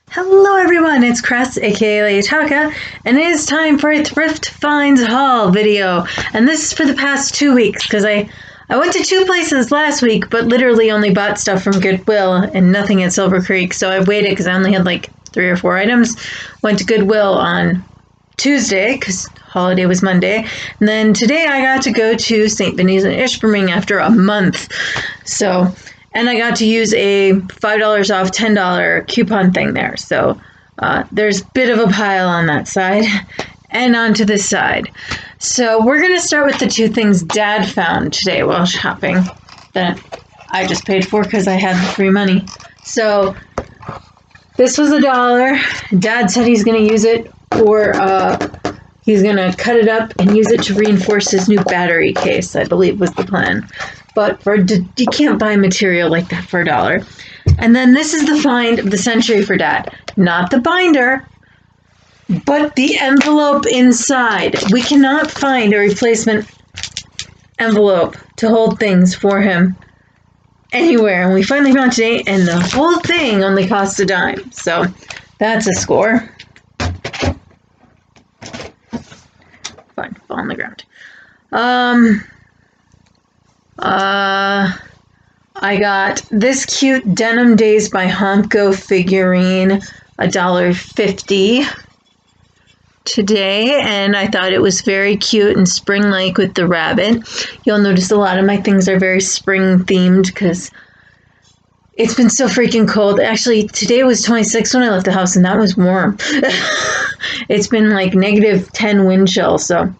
Hello everyone, it's Cress, aka Lady Taka, and it is time for a Thrift Finds haul video. And this is for the past 2 weeks, because I went to 2 places last week, but literally only bought stuff from Goodwill and nothing at Silver Creek, so I waited because I only had like 3 or 4 items. Went to Goodwill on Tuesday, because holiday was Monday, and then today I got to go to St. Vinny's in Ishpeming after a month. And I got to use a $5 off $10 coupon thing there. So there's a bit of a pile on that side and onto this side. So we're going to start with the 2 things Dad found today while shopping that I just paid for because I had the free money. So this was $1. Dad said he's going to use it for, he's going to cut it up and use it to reinforce his new battery case, I believe was the plan. But you can't buy material like that for $1. And then this is the find of the century for Dad. Not the binder, but the envelope inside. We cannot find a replacement envelope to hold things for him anywhere. And we finally found today, and the whole thing only cost $0.10. So that's a score. Fine, fall on the ground. I got this cute Denim Days by Bongo figurine, $1.50 today, and I thought it was very cute and spring-like with the rabbit. You'll notice a lot of my things are very spring-themed because it's been so freaking cold. Actually, today was 26 when I left the house, and that was warm. It's been like -10 wind chill, so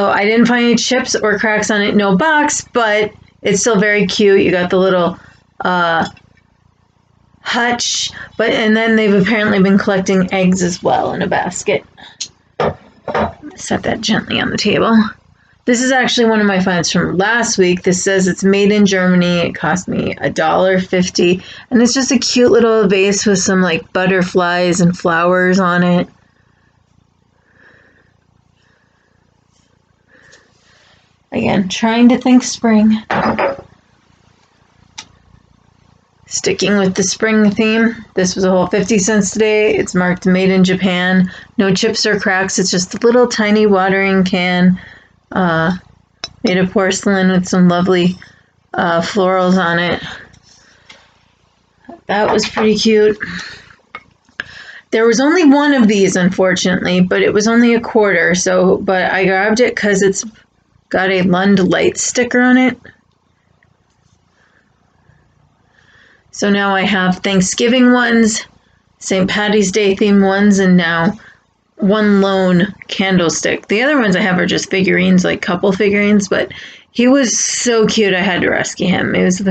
I didn't find any chips or cracks on it, no box, but it's still very cute. You got the little hutch, and then they've apparently been collecting eggs as well in a basket. Set that gently on the table. This is actually one of my finds from last week. This says it's made in Germany. It cost me $1.50, and it's just a cute little vase with some like butterflies and flowers on it. Again, trying to think spring. Sticking with the spring theme, this was a whole 50 cents today. It's marked made in Japan. No chips or cracks. It's just a little tiny watering can made of porcelain with some lovely florals on it. That was pretty cute. There was only one of these, unfortunately, but it was only $0.25. But I grabbed it because it's got a Lund Light sticker on it. So now I have Thanksgiving ones, St. Patty's Day themed ones, and now one lone candlestick. The other ones I have are just figurines, like couple figurines, but he was so cute I had to rescue him. It was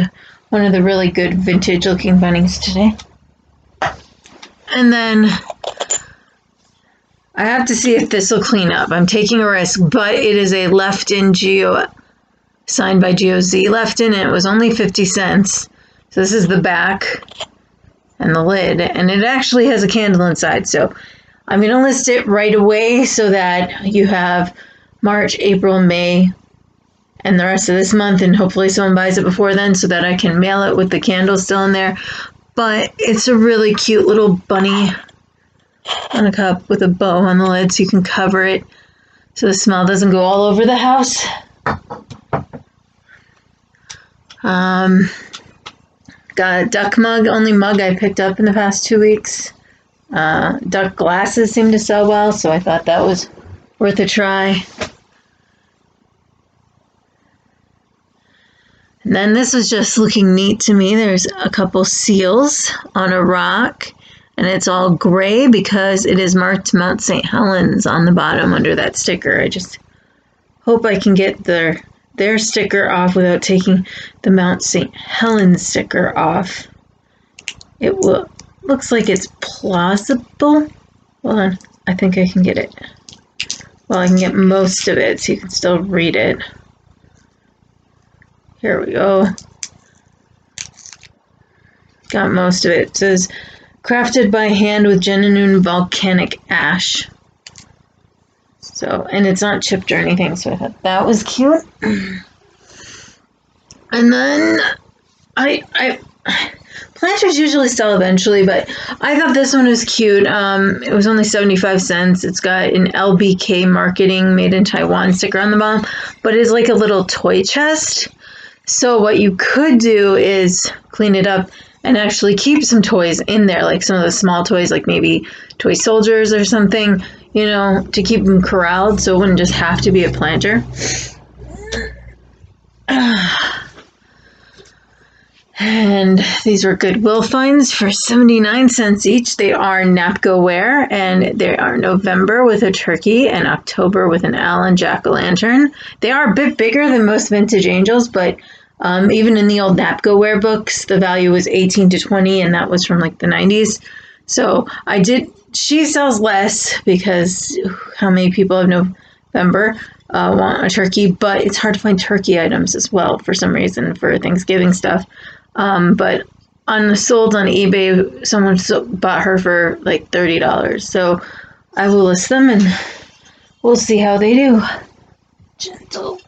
one of the really good vintage looking bunnies today. And then I have to see if this will clean up. I'm taking a risk, but it is a left-in Geo, signed by GOZ left-in, and it was only 50 cents. So this is the back and the lid, and it actually has a candle inside. So I'm going to list it right away so that you have March, April, May, and the rest of this month, and hopefully someone buys it before then so that I can mail it with the candle still in there. But it's a really cute little bunny on a cup with a bow on the lid so you can cover it so the smell doesn't go all over the house. Got a duck mug, only mug I picked up in the past 2 weeks. Duck glasses seem to sell well, so I thought that was worth a try. And then this was just looking neat to me. There's a couple seals on a rock, and it's all gray because it is marked Mount St. Helens on the bottom under that sticker. I just hope I can get their sticker off without taking the Mount St. Helens sticker off. It looks like it's plausible. Hold on, I think I can get it. Well, I can get most of it so you can still read it. Here we go. Got most of it. It says, crafted by hand with genuine volcanic ash. So, and it's not chipped or anything, so I thought that was cute. And then I planters usually sell eventually, but I thought this one was cute. It was only 75 cents. It's got an LBK marketing made in Taiwan sticker on the bottom, but it's like a little toy chest. So what you could do is clean it up and actually keep some toys in there, like some of the small toys, like maybe toy soldiers or something, you know, to keep them corralled so it wouldn't just have to be a planter. And these were Goodwill finds for 79 cents each. They are Napco-ware, and they are November with a turkey and October with an owl and jack-o'-lantern. They are a bit bigger than most vintage angels, but even in the old Napco-ware books, the value was 18 to 20, and that was from like the 90s. So she sells less because how many people of November want a turkey, but it's hard to find turkey items as well for some reason for Thanksgiving stuff. But sold on eBay, someone bought her for like $30. So I will list them and we'll see how they do. Gentle.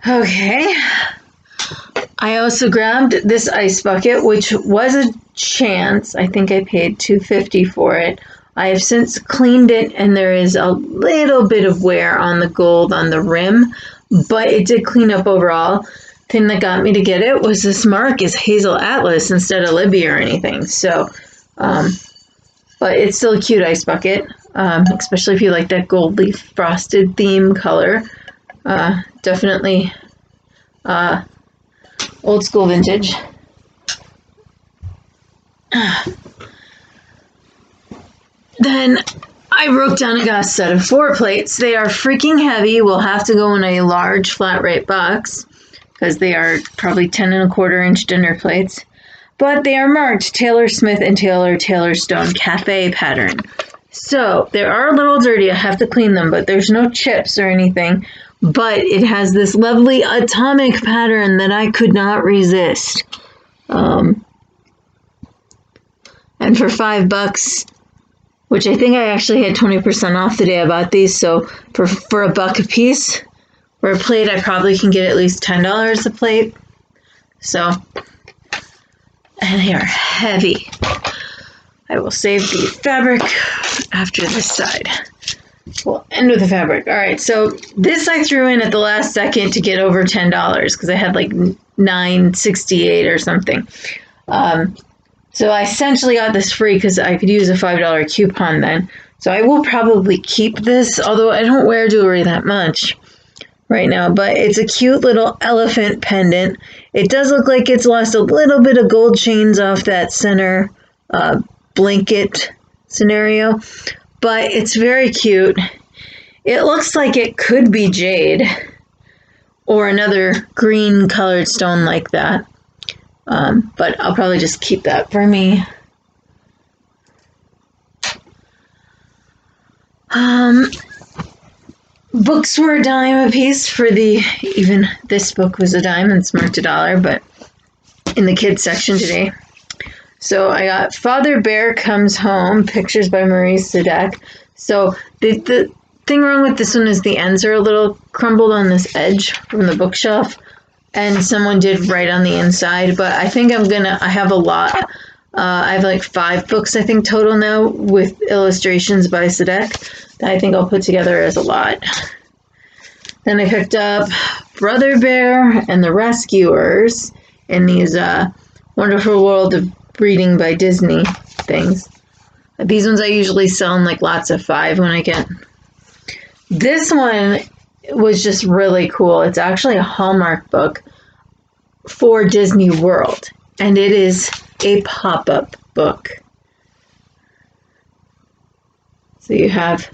Okay. I also grabbed this ice bucket, which was a chance. I think I paid $2.50 for it. I have since cleaned it, and there is a little bit of wear on the gold on the rim, but it did clean up overall. Thing that got me to get it was this mark is Hazel Atlas instead of Libby or anything. So, but it's still a cute ice bucket, especially if you like that gold leaf frosted theme color. Definitely old school vintage. Then I broke down and got a set of 4 plates. They are freaking heavy. We'll have to go in a large flat rate box because they are probably 10.25-inch dinner plates. But they are marked Taylor Smith and Taylor Stone Cafe pattern. So they are a little dirty. I have to clean them, but there's no chips or anything. But it has this lovely atomic pattern that I could not resist. And for $5, which I think I actually had 20% off the day I bought these, so for $1 a piece, for a plate I probably can get at least $10 a plate. So, and they are heavy. I will save the fabric after this side. We'll end with the fabric. All right, so this I threw in at the last second to get over $10 because I had like $9.68 or something. So I essentially got this free because I could use a $5 coupon then. So I will probably keep this, although I don't wear jewelry that much right now. But it's a cute little elephant pendant. It does look like it's lost a little bit of gold chains off that center blanket scenario. But it's very cute. It looks like it could be jade or another green colored stone like that. But I'll probably just keep that for me. Books were a dime a piece for even this book was a dime and it's marked $1, but in the kids section today. So I got Father Bear Comes Home, pictures by Maurice Sedek. So the thing wrong with this one is the ends are a little crumbled on this edge from the bookshelf. And someone did write on the inside, but I think I have a lot. I have like 5 books, I think, total now with illustrations by Sedek that I think I'll put together as a lot. Then I picked up Brother Bear and the Rescuers in these Wonderful World of Reading by Disney things. These ones I usually sell in like lots of 5 when I get. This one was just really cool. It's actually a Hallmark book for Disney World, and it is a pop-up book. So you have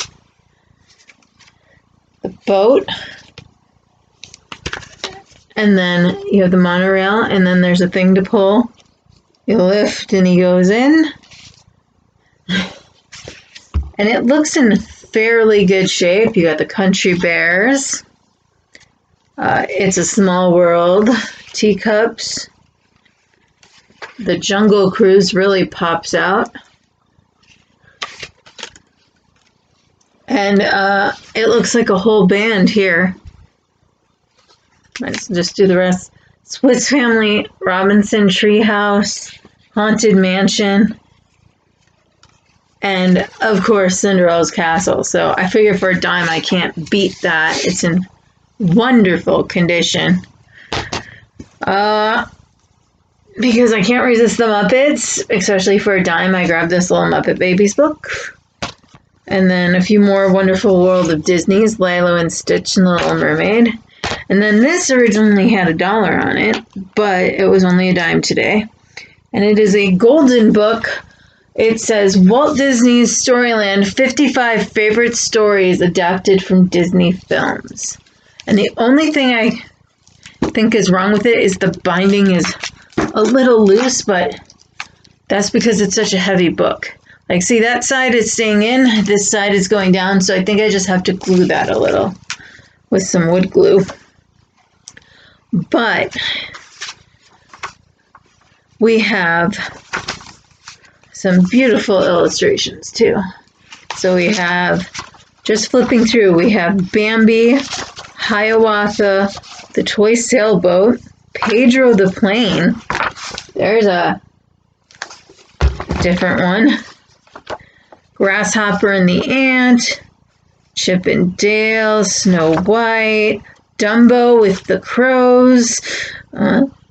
the boat, and then you have the monorail, and then there's a thing to pull. You lift and he goes in. And it looks in fairly good shape. You got the country bears. It's a Small World. Teacups. The Jungle Cruise really pops out. And it looks like a whole band here. Let's just do the rest. Swiss Family Robinson Treehouse, Haunted Mansion, and of course Cinderella's Castle. So I figure for a dime I can't beat that. It's in wonderful condition. Because I can't resist the Muppets, especially for a dime, I grabbed this Little Muppet Babies book. And then a few more Wonderful World of Disney's, Lilo and Stitch and the Little Mermaid. And then this originally had $1 on it, but it was only a dime today. And it is a golden book. It says Walt Disney's Storyland, 55 Favorite Stories Adapted from Disney Films. And the only thing I think is wrong with it is the binding is a little loose, but that's because it's such a heavy book. Like, see, that side is staying in, this side is going down, so I think I just have to glue that a little with some wood glue. But we have some beautiful illustrations too. So we have, just flipping through, we have Bambi, Hiawatha, the toy sailboat, Pedro the plane. There's a different one. Grasshopper and the Ant, Chip and Dale, Snow White, Dumbo with the crows.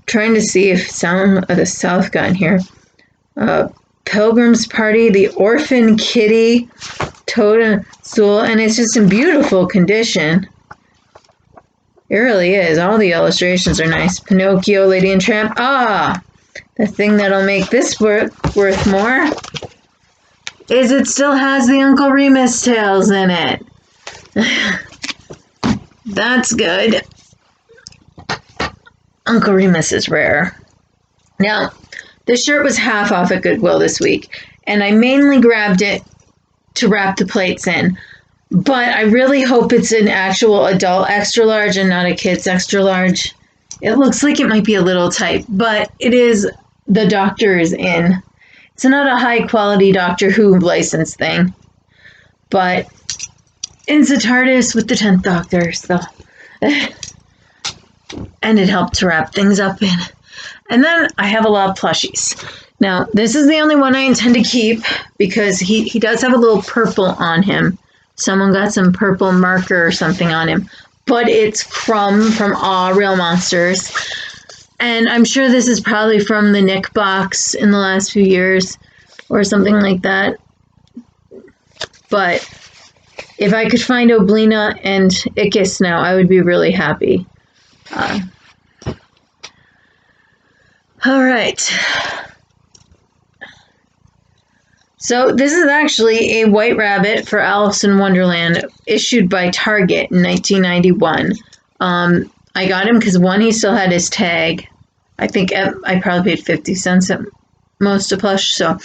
Trying to see if Sound of the South got in here. Pilgrim's Party, The Orphan Kitty, Toad and Soul, and it's just in beautiful condition. It really is. All the illustrations are nice. Pinocchio, Lady and Tramp. The thing that'll make this worth more is it still has the Uncle Remus tales in it. That's good. Uncle Remus is rare. Now, this shirt was half off at Goodwill this week, and I mainly grabbed it to wrap the plates in. But I really hope it's an actual adult extra large and not a kid's extra large. It looks like it might be a little tight, but it is, the Doctor is in. It's not a high quality Doctor Who license thing, but it's a TARDIS with the 10th Doctor, so. And it helped to wrap things up in. And then I have a lot of plushies. Now, this is the only one I intend to keep because he does have a little purple on him. Someone got some purple marker or something on him. But it's Crumb from Aw, Real Monsters. And I'm sure this is probably from the Nick box in the last few years or something like that. But if I could find Oblina and Ickis now, I would be really happy. All right. So this is actually a white rabbit for Alice in Wonderland issued by Target in 1991. I got him because, one, he still had his tag. I think I probably paid 50 cents at most a plush. So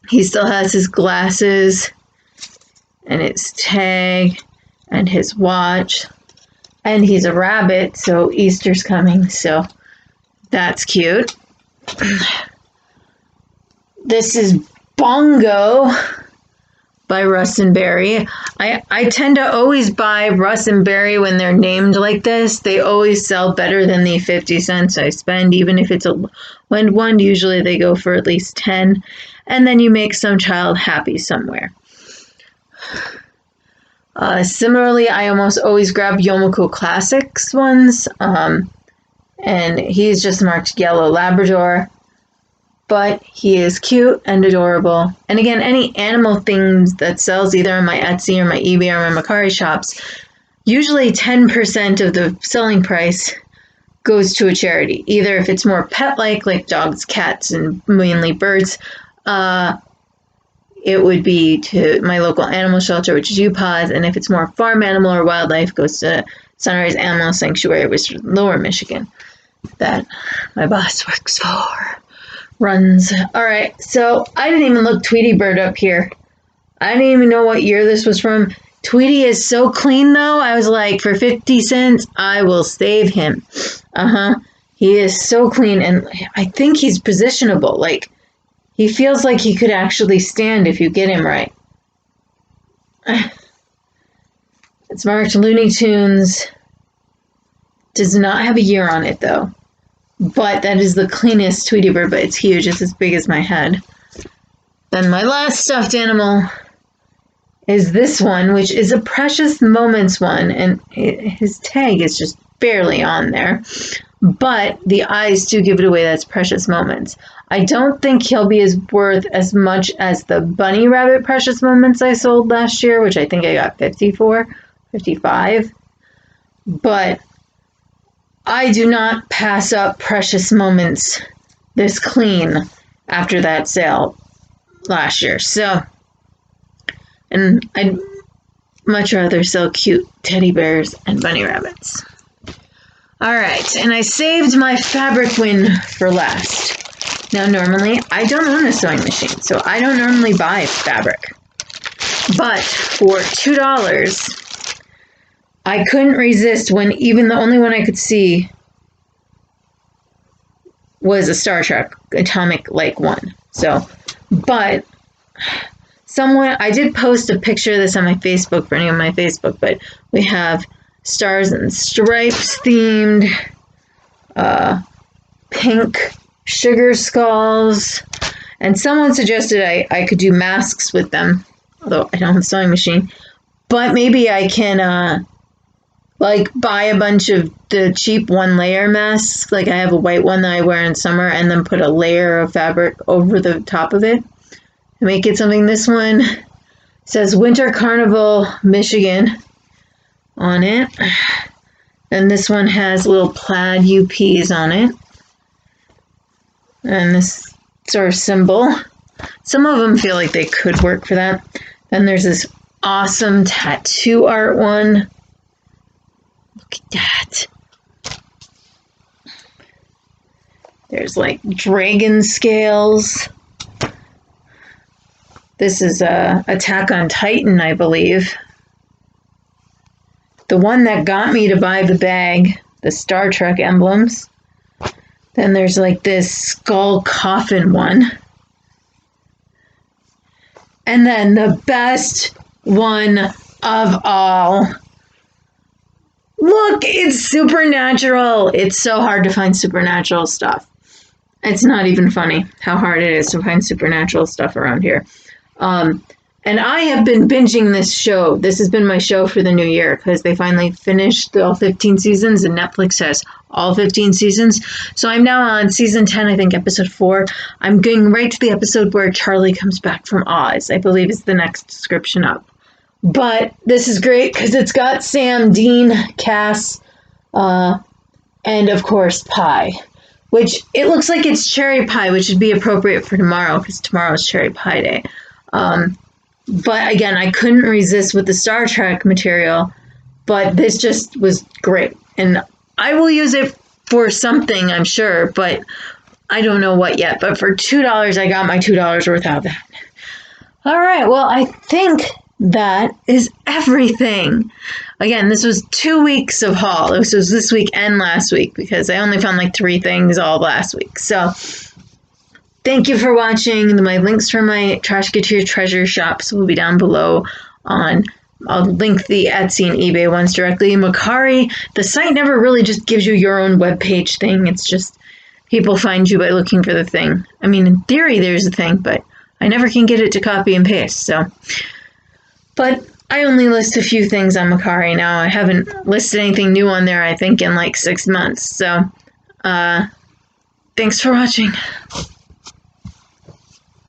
he still has his glasses and his tag and his watch. And he's a rabbit, so Easter's coming, so that's cute. This is Bongo by Russ and Berry. I tend to always buy Russ and Berry when they're named like this. They always sell better than the 50 cents I spend, even if it's a low-end one. Usually they go for at least 10, and then you make some child happy somewhere. Similarly, I almost always grab Yomiko Classics ones, and he's just marked Yellow Labrador, but he is cute and adorable. And again, any animal things that sells either on my Etsy or my eBay or my Mercari shops, usually 10% of the selling price goes to a charity. Either if it's more pet-like, like dogs, cats, and mainly birds, it would be to my local animal shelter, which is UPAWS, and if it's more farm animal or wildlife, it goes to Sunrise Animal Sanctuary, which is Lower Michigan, that my boss works for, runs. All right, so I didn't even look Tweety Bird up here. I didn't even know what year this was from. Tweety is so clean, though. I was like, for 50 cents, I will save him. He is so clean, and I think he's positionable. Like, he feels like he could actually stand if you get him right. It's marked Looney Tunes. Does not have a year on it, though. But that is the cleanest Tweety Bird, but it's huge. It's as big as my head. Then my last stuffed animal is this one, which is a Precious Moments one, and his tag is just barely on there. But the eyes do give it away. That's Precious Moments. I don't think he'll be as worth as much as the Bunny Rabbit Precious Moments I sold last year, which I think I got 50 for, 55. But I do not pass up Precious Moments this clean after that sale last year. So, and I'd much rather sell cute teddy bears and bunny rabbits. All right, and I saved my fabric win for last. Now, normally, I don't own a sewing machine, so I don't normally buy fabric. But for $2, I couldn't resist when even the only one I could see was a Star Trek Atomic Like one. So, but someone, I did post a picture of this on my Facebook for any of my Facebook, but we have Stars and Stripes themed, pink sugar skulls, and someone suggested I could do masks with them, although I don't have a sewing machine, but maybe I can like buy a bunch of the cheap one layer masks, like I have a white one that I wear in summer, and then put a layer of fabric over the top of it, and make it something. This one says Winter Carnival, Michigan on it. And this one has little plaid UPs on it. And this sort of symbol. Some of them feel like they could work for that. Then there's this awesome tattoo art one. Look at that. There's like dragon scales. This is Attack on Titan, I believe. The one that got me to buy the bag, the Star Trek emblems. Then there's like this skull coffin one. And then the best one of all. Look, it's Supernatural. It's so hard to find Supernatural stuff. It's not even funny how hard it is to find Supernatural stuff around here. And I have been binging this show. This has been my show for the new year because they finally finished all 15 seasons and Netflix has all 15 seasons. So I'm now on season 10, I think episode 4. I'm getting right to the episode where Charlie comes back from Oz, I believe is the next description up. But this is great because it's got Sam, Dean, Cass, and of course Pie, which it looks like it's cherry pie, which would be appropriate for tomorrow because tomorrow is cherry pie day. But again, I couldn't resist with the Star Trek material, but this just was great. And I will use it for something, I'm sure, but I don't know what yet. But for $2, I got my $2 worth out of that. All right, well, I think that is everything. Again, this was 2 weeks of haul. This was this week and last week because I only found like 3 things all last week. So thank you for watching. My links for my Trashkateer Treasure shops will be down below. I'll link the Etsy and eBay ones directly. Mercari, the site never really just gives you your own webpage thing. It's just people find you by looking for the thing. I mean, in theory, there's a thing, but I never can get it to copy and paste. So, but I only list a few things on Mercari now. I haven't listed anything new on there, I think, in like 6 months. So, thanks for watching.